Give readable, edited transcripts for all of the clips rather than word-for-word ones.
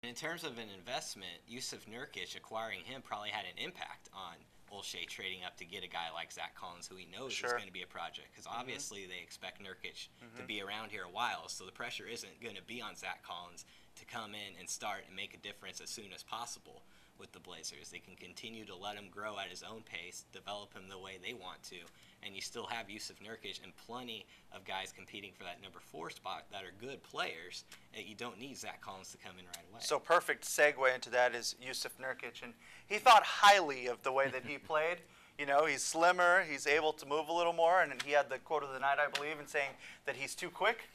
In terms of an investment, Jusuf Nurkic acquiring him probably had an impact on Olshey trading up to get a guy like Zach Collins, who he knows is going to be a project. Because obviously they expect Nurkic to be around here a while, so the pressure isn't going to be on Zach Collins to come in and start and make a difference as soon as possible with the Blazers. They can continue to let him grow at his own pace, develop him the way they want to, and you still have Jusuf Nurkic and plenty of guys competing for that number 4 spot that are good players, and you don't need Zach Collins to come in right away. So perfect segue into that is Jusuf Nurkic, and he thought highly of the way that he played. You know, he's slimmer, he's able to move a little more, and he had the quote of the night, I believe, in saying that he's too quick.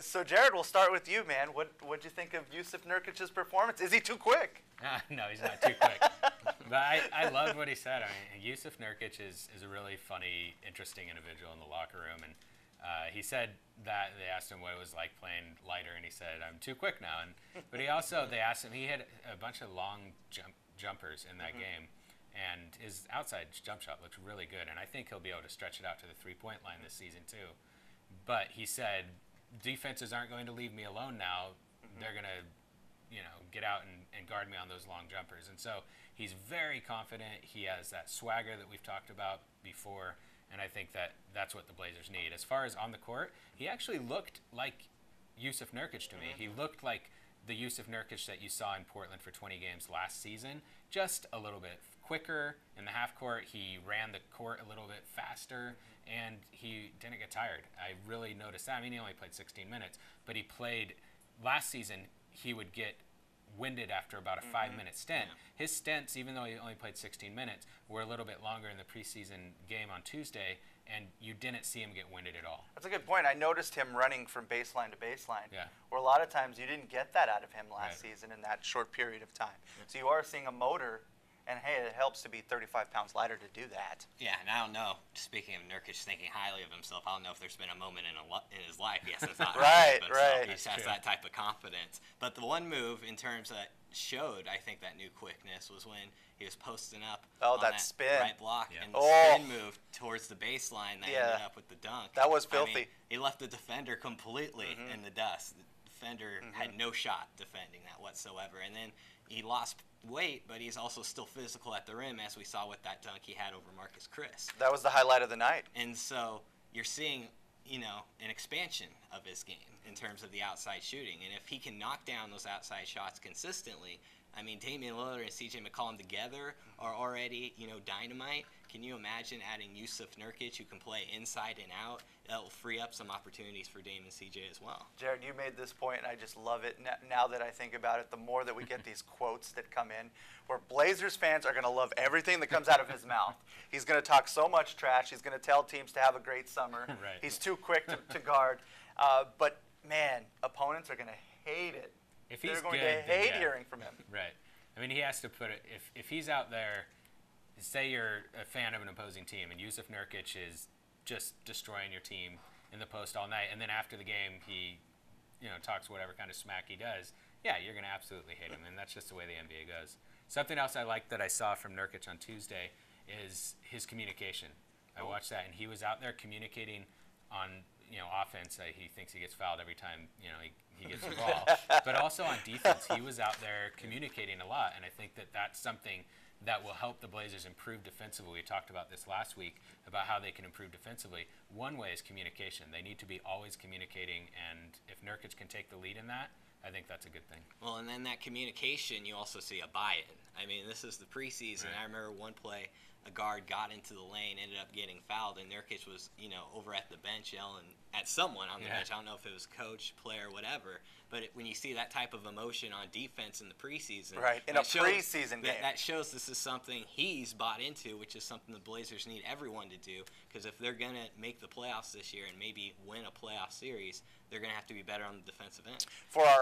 So, Jared, we'll start with you, man. What'd you think of Jusuf Nurkic's performance? Is he too quick? No, he's not too quick. But I loved what he said. I mean, Jusuf Nurkic is a really funny, interesting individual in the locker room. And he said that they asked him what it was like playing lighter, and he said, "I'm too quick now." But he also, they asked him, he had a bunch of long jumpers in that game. And his outside jump shot looked really good. And I think he'll be able to stretch it out to the three-point line this season, too. But he said, defenses aren't going to leave me alone now. They're going to, get out and guard me on those long jumpers. And so he's very confident. He has that swagger that we've talked about before, and I think that that's what the Blazers need. As far as on the court, he actually looked like Jusuf Nurkic to me. He looked like the Jusuf Nurkic that you saw in Portland for 20 games last season, just a little bit quicker in the half court. He ran the court a little bit faster, and he didn't get tired. I really noticed that. I mean, he only played 16 minutes, but he played last season. He would get winded after about a 5-minute stint. His stints, even though he only played 16 minutes, were a little bit longer in the preseason game on Tuesday, and you didn't see him get winded at all. That's a good point. I noticed him running from baseline to baseline, Yeah. where a lot of times you didn't get that out of him last season in that short period of time. So you are seeing a motor, and hey, it helps to be 35 pounds lighter to do that. Yeah, and I don't know, speaking of Nurkic thinking highly of himself, I don't know if there's been a moment in his life he hasn't thought highly of himself. He just has that type of confidence. But the one move in terms that showed, I think, that new quickness was when he was posting up on that spin right block and the spin move towards the baseline that ended up with the dunk. That was filthy. I mean, he left the defender completely in the dust. The defender had no shot defending that whatsoever. And then he lost weight, but he's also still physical at the rim, as we saw with that dunk he had over Marcus Chris. That was the highlight of the night. And so you're seeing, an expansion of his game in terms of the outside shooting. And if he can knock down those outside shots consistently, I mean, Damian Lillard and C.J. McCollum together are already, dynamite. Can you imagine adding Jusuf Nurkic, who can play inside and out? That will free up some opportunities for Dame and C.J. as well. Jared, you made this point, and I just love it. Now that I think about it, the more that we get these quotes that come in, where Blazers fans are going to love everything that comes out of his mouth. He's going to talk so much trash. He's going to tell teams to have a great summer. He's too quick to guard. But, man, opponents are going to hate it. If he's They're going good, to hate hearing from him. Right. I mean, he has to put it, if he's out there, say you're a fan of an opposing team, and Jusuf Nurkic is just destroying your team in the post all night, and then after the game he, talks whatever kind of smack he does, yeah, you're going to absolutely hate him, and that's just the way the NBA goes. Something else I liked that I saw from Nurkic on Tuesday is his communication. I watched that, and he was out there communicating on, offense. He thinks he gets fouled every time, he gets the ball. But also on defense, he was out there communicating a lot, and I think that that's something that will help the Blazers improve defensively. We talked about this last week, about how they can improve defensively. One way is communication. They need to be always communicating, and if Nurkic can take the lead in that, I think that's a good thing. Well, and then that communication, you also see a buy-in. I mean, this is the preseason. I remember one play, a guard got into the lane, ended up getting fouled, and Nurkic was, over at the bench yelling at someone on the bench. I don't know if it was coach, player, whatever. But when you see that type of emotion on defense in the preseason, in a preseason game, that shows this is something he's bought into, which is something the Blazers need everyone to do. Because if they're going to make the playoffs this year and maybe win a playoff series, they're going to have to be better on the defensive end. For our